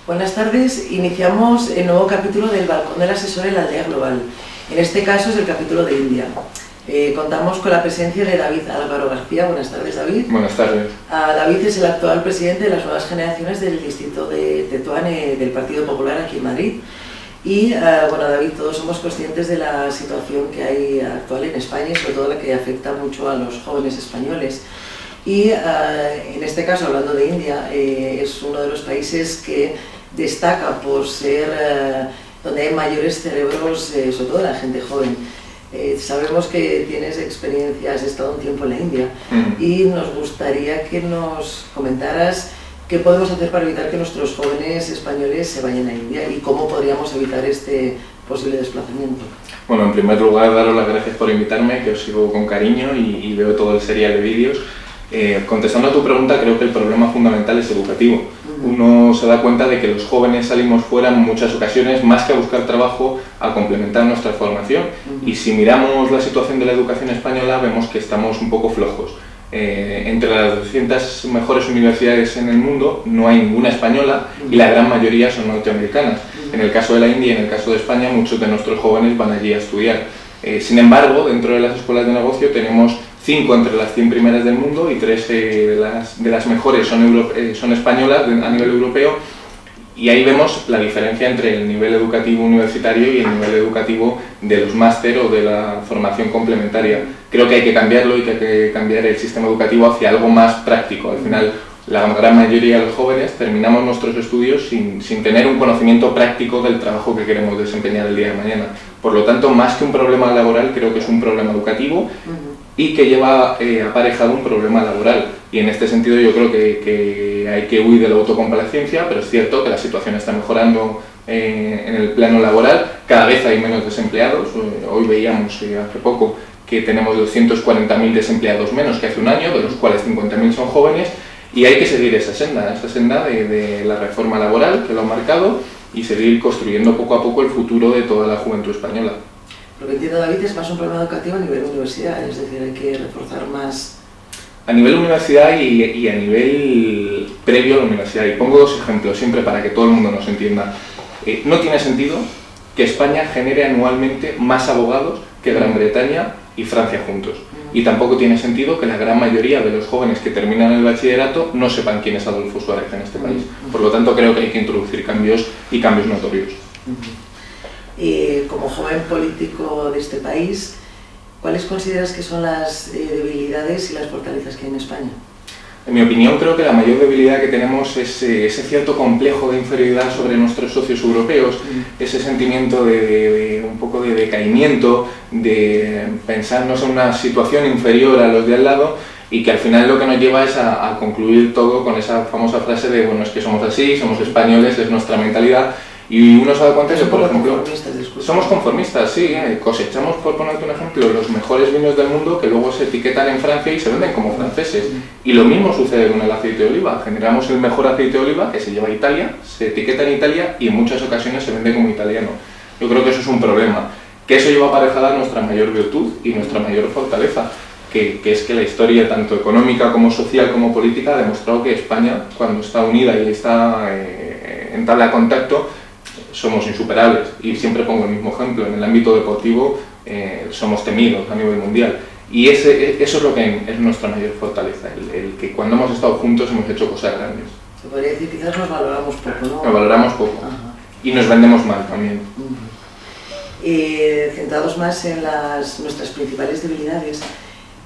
Buenas tardes. Iniciamos el nuevo capítulo del Balcón del Asesor en la Aldea Global. En este caso es el capítulo de India. Contamos con la presencia de David Álvaro García. Buenas tardes, David. Buenas tardes. David es el actual presidente de las nuevas generaciones del distrito de Tetuán del Partido Popular aquí en Madrid. Y bueno, David, todos somos conscientes de la situación que hay actual en España y sobre todo la que afecta mucho a los jóvenes españoles. Y en este caso, hablando de India, es uno de los países que destaca por ser donde hay mayores cerebros, sobre todo de la gente joven. Sabemos que tienes experiencia, has estado un tiempo en la India y nos gustaría que nos comentaras qué podemos hacer para evitar que nuestros jóvenes españoles se vayan a India y cómo podríamos evitar este posible desplazamiento. Bueno, en primer lugar, daros las gracias por invitarme, que os sigo con cariño y veo todo el serial de vídeos. Contestando a tu pregunta, creo que el problema fundamental es educativo. Uno se da cuenta de que los jóvenes salimos fuera en muchas ocasiones más que a buscar trabajo, a complementar nuestra formación. Y si miramos la situación de la educación española, vemos que estamos un poco flojos. Entre las 200 mejores universidades en el mundo no hay ninguna española y la gran mayoría son norteamericanas. En el caso de la India y en el caso de España, muchos de nuestros jóvenes van allí a estudiar. Sin embargo, dentro de las escuelas de negocio tenemos 5 entre las 100 primeras del mundo y 3 de las mejores son españolas a nivel europeo, y ahí vemos la diferencia entre el nivel educativo universitario y el nivel educativo de los máster o de la formación complementaria. Creo que hay que cambiarlo y que hay que cambiar el sistema educativo hacia algo más práctico. Al final, la gran mayoría de los jóvenes terminamos nuestros estudios sin tener un conocimiento práctico del trabajo que queremos desempeñar el día de mañana. Por lo tanto, más que un problema laboral, creo que es un problema educativo y que lleva aparejado un problema laboral. Y en este sentido yo creo que hay que huir de la autocomplacencia, pero es cierto que la situación está mejorando en el plano laboral. Cada vez hay menos desempleados. Hoy veíamos hace poco que tenemos 240.000 desempleados menos que hace un año, de los cuales 50.000 son jóvenes, y hay que seguir esa senda de la reforma laboral que lo ha marcado y seguir construyendo poco a poco el futuro de toda la juventud española. Lo que entiendo, David, es más un problema educativo a nivel universidad, es decir, hay que reforzar más. A nivel universidad y a nivel previo a la universidad. Y pongo 2 ejemplos siempre para que todo el mundo nos entienda. No tiene sentido que España genere anualmente más abogados que Gran Bretaña y Francia juntos. Y tampoco tiene sentido que la gran mayoría de los jóvenes que terminan el bachillerato no sepan quién es Adolfo Suárez en este país. Por lo tanto, creo que hay que introducir cambios y cambios notorios. Como joven político de este país, ¿cuáles consideras que son las debilidades y las fortalezas que hay en España? En mi opinión, creo que la mayor debilidad que tenemos es ese cierto complejo de inferioridad sobre nuestros socios europeos, ese sentimiento de un poco de decaimiento, de pensarnos en una situación inferior a los de al lado, y que al final lo que nos lleva es a concluir todo con esa famosa frase de bueno, es que somos así, somos españoles, es nuestra mentalidad. Y uno se da cuenta de que, por ejemplo, somos conformistas, sí, cosechamos, por ponerte un ejemplo, los mejores vinos del mundo que luego se etiquetan en Francia y se venden como franceses. Y lo mismo sucede con el aceite de oliva. Generamos el mejor aceite de oliva que se lleva a Italia, se etiqueta en Italia y en muchas ocasiones se vende como italiano. Yo creo que eso es un problema, que eso lleva aparejada nuestra mayor virtud y nuestra mayor fortaleza, que es que la historia, tanto económica como social como política, ha demostrado que España, cuando está unida y está en tabla de contacto, somos insuperables. Y siempre pongo el mismo ejemplo, en el ámbito deportivo somos temidos a nivel mundial, y eso es lo que es nuestra mayor fortaleza, el que cuando hemos estado juntos hemos hecho cosas grandes. Se podría decir, quizás nos valoramos poco, ¿no? Nos valoramos poco. Y nos vendemos mal también. Centrados más en nuestras principales debilidades,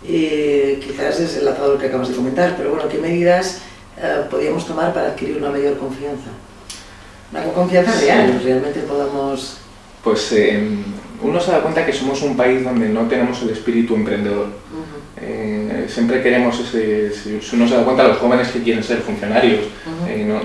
quizás es enlazado lo que acabas de comentar, pero bueno, ¿qué medidas podríamos tomar para adquirir una mayor confianza? Una confianza real, realmente podamos... Pues uno se da cuenta que somos un país donde no tenemos el espíritu emprendedor. Siempre queremos si uno se da cuenta, los jóvenes que quieren ser funcionarios,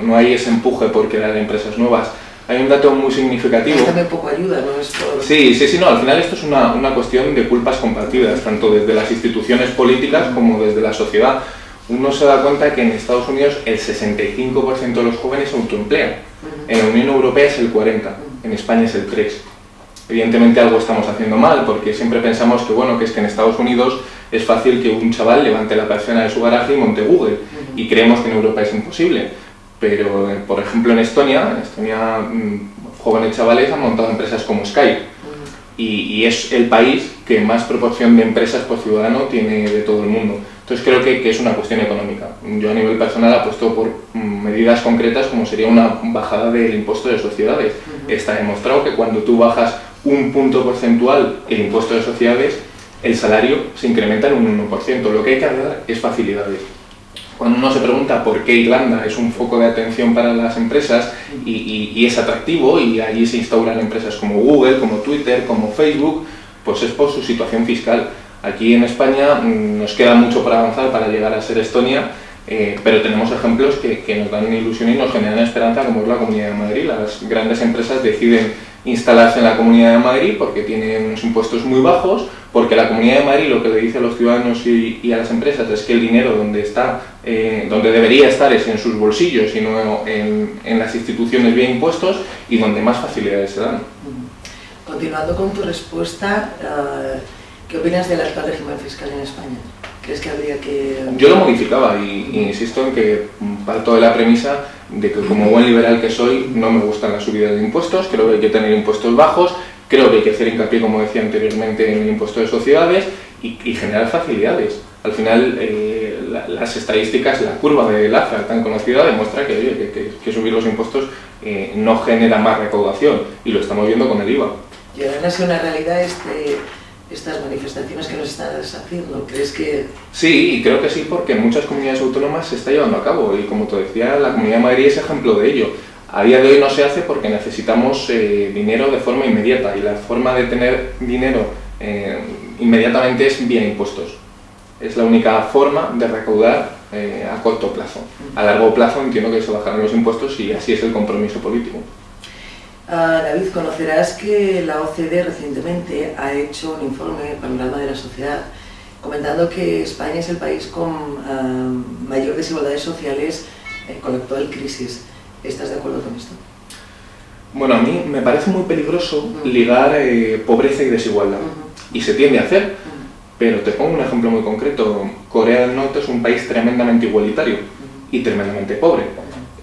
no hay ese empuje por crear empresas nuevas. Hay un dato muy significativo. Es también poco ayuda, ¿no? Es por... Sí, no, al final esto es una cuestión de culpas compartidas, tanto desde las instituciones políticas como desde la sociedad. Uno se da cuenta que en Estados Unidos el 65% de los jóvenes se autoemplean. En la Unión Europea es el 40%, en España es el 3%. Evidentemente algo estamos haciendo mal, porque siempre pensamos que, bueno, que es que en Estados Unidos es fácil que un chaval levante la persiana de su garaje y monte Google, y creemos que en Europa es imposible. pero por ejemplo en Estonia, jóvenes chavales han montado empresas como Skype y es el país que más proporción de empresas por ciudadano tiene de todo el mundo. Entonces creo que es una cuestión económica. Yo a nivel personal apuesto por medidas concretas como sería una bajada del impuesto de sociedades. Está demostrado que cuando tú bajas un punto porcentual el impuesto de sociedades, el salario se incrementa en un 1%. Lo que hay que dar es facilidades. Cuando uno se pregunta por qué Irlanda es un foco de atención para las empresas y es atractivo y allí se instauran empresas como Google, como Twitter, como Facebook, pues es por su situación fiscal. Aquí en España nos queda mucho por avanzar para llegar a ser Estonia, pero tenemos ejemplos que nos dan ilusión y nos generan esperanza, como es la Comunidad de Madrid. Las grandes empresas deciden instalarse en la Comunidad de Madrid porque tienen unos impuestos muy bajos, porque la Comunidad de Madrid lo que le dice a los ciudadanos y a las empresas es que el dinero donde debería estar es en sus bolsillos y no en las instituciones vía impuestos, y donde más facilidades se dan. Continuando con tu respuesta, ¿qué opinas del actual régimen fiscal en España? ¿Crees que habría que...? Yo lo modificaba y insisto en que parto de la premisa de que como buen liberal que soy no me gustan las subidas de impuestos, creo que hay que tener impuestos bajos, creo que hay que hacer hincapié, como decía anteriormente, en el impuesto de sociedades y generar facilidades. Al final las estadísticas, la curva de Laffer tan conocida demuestra que subir los impuestos no genera más recaudación, y lo estamos viendo con el IVA. Y ahora ha sido una realidad estas manifestaciones que nos estás haciendo. ¿Crees que...? Sí, y creo que sí, porque en muchas comunidades autónomas se está llevando a cabo, y como te decía, la Comunidad de Madrid es ejemplo de ello. A día de hoy no se hace porque necesitamos dinero de forma inmediata, y la forma de tener dinero inmediatamente es vía impuestos. Es la única forma de recaudar a corto plazo. A largo plazo entiendo que se bajarán los impuestos y así es el compromiso político. David, conocerás que la OCDE recientemente ha hecho un informe Panorama de la Sociedad comentando que España es el país con mayor desigualdades sociales con la actual crisis. ¿Estás de acuerdo con esto? Bueno, a mí me parece muy peligroso ligar pobreza y desigualdad, y se tiende a hacer, pero te pongo un ejemplo muy concreto. Corea del Norte es un país tremendamente igualitario y tremendamente pobre,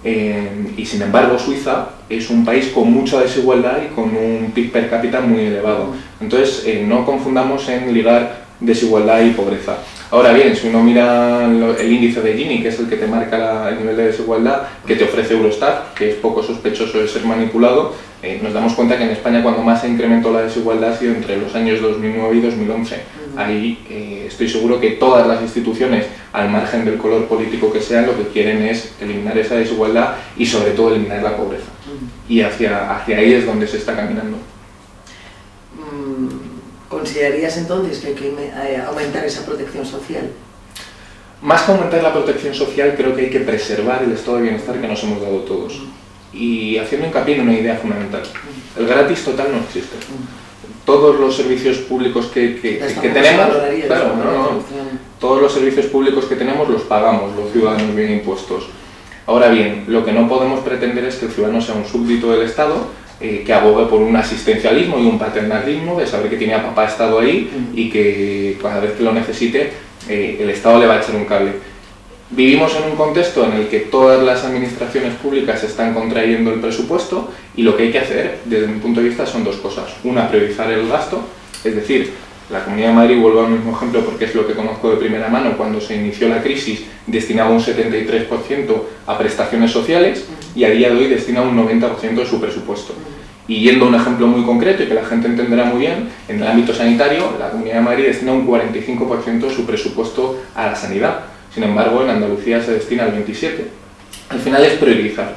y sin embargo Suiza es un país con mucha desigualdad y con un PIB per cápita muy elevado. Entonces no confundamos en ligar desigualdad y pobreza. Ahora bien, si uno mira el índice de Gini, que es el que te marca el nivel de desigualdad que te ofrece Eurostat, que es poco sospechoso de ser manipulado, nos damos cuenta que en España cuando más se incrementó la desigualdad ha sido entre los años 2009 y 2011. Ahí estoy seguro que todas las instituciones, al margen del color político que sean, lo que quieren es eliminar esa desigualdad y sobre todo eliminar la pobreza. Y hacia ahí es donde se está caminando. ¿Considerarías entonces que hay que aumentar esa protección social? Más que aumentar la protección social, creo que hay que preservar el estado de bienestar que nos hemos dado todos. Y haciendo hincapié en una idea fundamental. El gratis total no existe. Todos los servicios públicos que tenemos, claro, todos los servicios públicos que tenemos los pagamos los ciudadanos bien impuestos. Ahora bien, lo que no podemos pretender es que el ciudadano sea un súbdito del Estado, que abogue por un asistencialismo y un paternalismo de saber que tiene a papá Estado ahí y que cada vez que lo necesite el Estado le va a echar un cable. Vivimos en un contexto en el que todas las administraciones públicas están contrayendo el presupuesto, y lo que hay que hacer desde mi punto de vista son dos cosas. Una, priorizar el gasto, es decir, la Comunidad de Madrid, vuelvo al mismo ejemplo porque es lo que conozco de primera mano, cuando se inició la crisis destinaba un 73% a prestaciones sociales y a día de hoy destina un 90% de su presupuesto. Y yendo a un ejemplo muy concreto y que la gente entenderá muy bien, en el ámbito sanitario la Comunidad de Madrid destina un 45% de su presupuesto a la sanidad. Sin embargo, en Andalucía se destina el 27%. Al final es priorizar.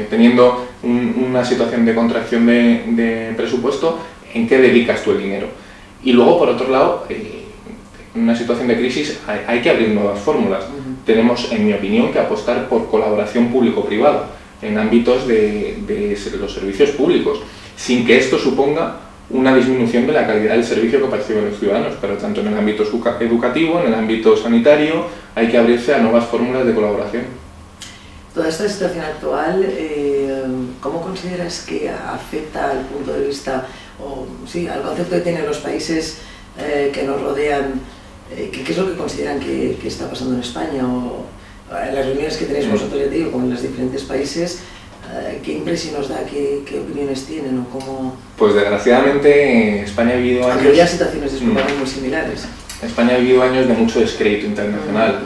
Teniendo una situación de contracción de presupuesto, ¿en qué dedicas tú el dinero? Y luego, por otro lado, en una situación de crisis hay que abrir nuevas fórmulas. Tenemos, en mi opinión, que apostar por colaboración público-privada en ámbitos de los servicios públicos, sin que esto suponga una disminución de la calidad del servicio que perciben los ciudadanos, pero tanto en el ámbito educativo, en el ámbito sanitario, hay que abrirse a nuevas fórmulas de colaboración. Toda esta situación actual, ¿cómo consideras que afecta al punto de vista, o sí, al concepto que tienen los países que nos rodean? ¿Qué es lo que consideran que está pasando en España? ¿O en las reuniones que tenéis vosotros, ya te digo, como en los diferentes países, ¿qué impresión os da? ¿Qué opiniones tienen? ¿O cómo? Pues desgraciadamente España ha vivido años... Había situaciones muy similares. España ha vivido años de mucho descrédito internacional,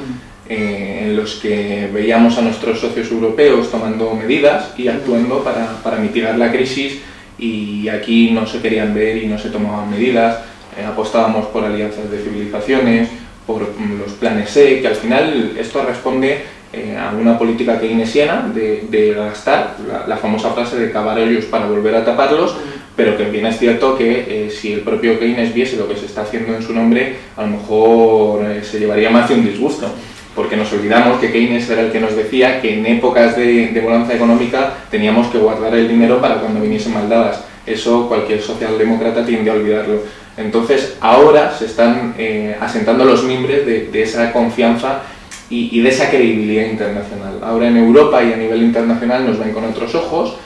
en los que veíamos a nuestros socios europeos tomando medidas y actuando para mitigar la crisis, y aquí no se querían ver y no se tomaban medidas. Apostábamos por alianzas de civilizaciones, por los planes E, que al final esto responde a una política keynesiana de gastar, la famosa frase de cavar hoyos para volver a taparlos, pero que bien es cierto que si el propio Keynes viese lo que se está haciendo en su nombre, a lo mejor se llevaría más de un disgusto, porque nos olvidamos que Keynes era el que nos decía que en épocas de bonanza económica teníamos que guardar el dinero para cuando viniesen maldadas. Eso cualquier socialdemócrata tiende a olvidarlo. Entonces ahora se están asentando los mimbres de esa confianza y de esa credibilidad internacional. Ahora en Europa y a nivel internacional nos ven con otros ojos.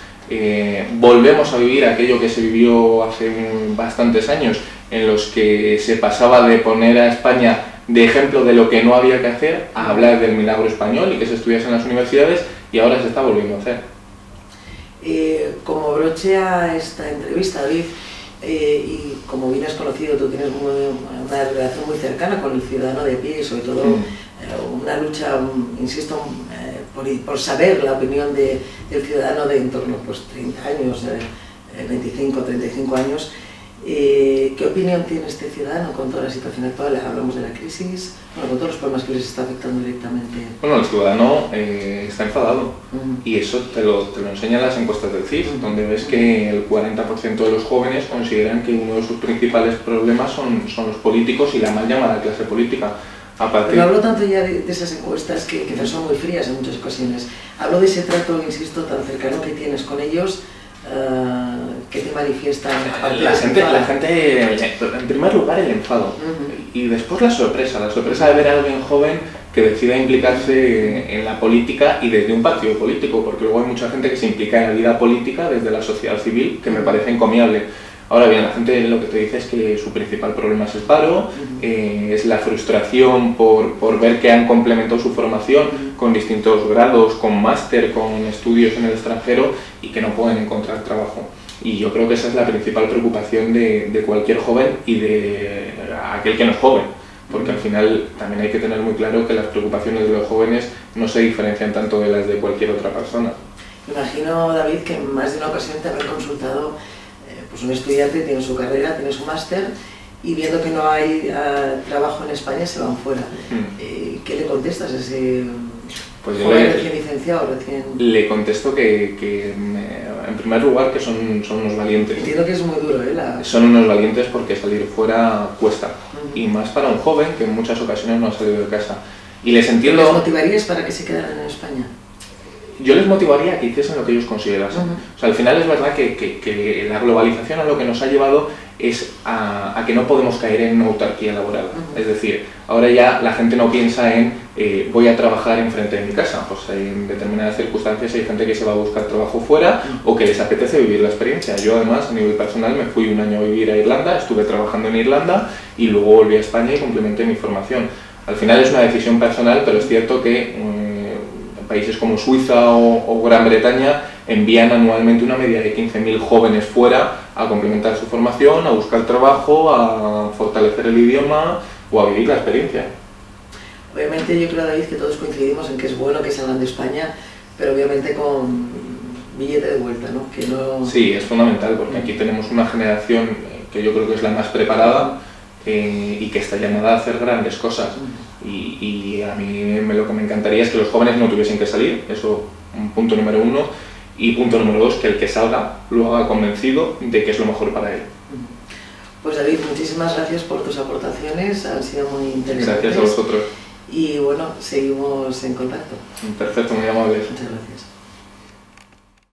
Volvemos a vivir aquello que se vivió hace bastantes años, en los que se pasaba de poner a España de ejemplo de lo que no había que hacer a hablar del milagro español y que se estudiase en las universidades, y ahora se está volviendo a hacer. Como broche a esta entrevista, David, y como bien has conocido, tú tienes una relación muy cercana con el ciudadano de pie, y sobre todo una lucha, insisto, por saber la opinión del ciudadano de en torno a 30 años, 25, 35 años. ¿Qué opinión tiene este ciudadano con toda la situación actual? Hablamos de la crisis, bueno, con todos los problemas que les está afectando directamente. Bueno, el ciudadano está enfadado, y eso te lo enseñan las encuestas del CIS, donde ves que el 40% de los jóvenes consideran que uno de sus principales problemas son los políticos y la mal llamada clase política. Pero no hablo tanto ya de esas encuestas que quizás son muy frías en muchas ocasiones. Hablo de ese trato, insisto, tan cercano que tienes con ellos, que te manifiestan. La gente, en primer lugar, el enfado, y después la sorpresa de ver a alguien joven que decida implicarse en la política y desde un partido político, porque luego hay mucha gente que se implica en la vida política desde la sociedad civil, que me parece encomiable. Ahora bien, la gente lo que te dice es que su principal problema es el paro, es la frustración por ver que han complementado su formación con distintos grados, con máster, con estudios en el extranjero, y que no pueden encontrar trabajo. Y yo creo que esa es la principal preocupación de cualquier joven y de aquel que no es joven, porque al final también hay que tener muy claro que las preocupaciones de los jóvenes no se diferencian tanto de las de cualquier otra persona. Imagino, David, que en más de una ocasión te habrá consultado pues un estudiante, tiene su carrera, tiene su máster, y viendo que no hay trabajo en España se van fuera. ¿Qué le contestas a ese joven recién licenciado? Le contesto que en primer lugar que son unos valientes. Entiendo que es muy duro, Son unos valientes porque salir fuera cuesta, y más para un joven que en muchas ocasiones no ha salido de casa. Y les entiendo... ¿Les motivarías para que se quedaran en España? Yo les motivaría a que hiciesen lo que ellos considerasen. O sea, al final es verdad que la globalización a lo que nos ha llevado es a que no podemos caer en una autarquía laboral. Es decir, ahora ya la gente no piensa en voy a trabajar enfrente de mi casa. Pues en determinadas circunstancias hay gente que se va a buscar trabajo fuera o que les apetece vivir la experiencia. Yo además, a nivel personal, me fui un año a vivir a Irlanda, estuve trabajando en Irlanda y luego volví a España y complementé mi formación. Al final es una decisión personal, pero es cierto que países como Suiza o Gran Bretaña envían anualmente una media de 15.000 jóvenes fuera a complementar su formación, a buscar trabajo, a fortalecer el idioma o a vivir la experiencia. Obviamente yo creo, David, que todos coincidimos en que es bueno que salgan de España, pero obviamente con billete de vuelta, ¿no? Que no... Sí, es fundamental, porque aquí tenemos una generación que yo creo que es la más preparada y que está llamada a hacer grandes cosas. Y a mí lo que me encantaría es que los jóvenes no tuviesen que salir, eso punto número uno, y punto número dos, que el que salga lo haga convencido de que es lo mejor para él. Pues David, muchísimas gracias por tus aportaciones, han sido muy interesantes. Gracias a vosotros. Y bueno, seguimos en contacto. Perfecto, muy amables. Muchas gracias.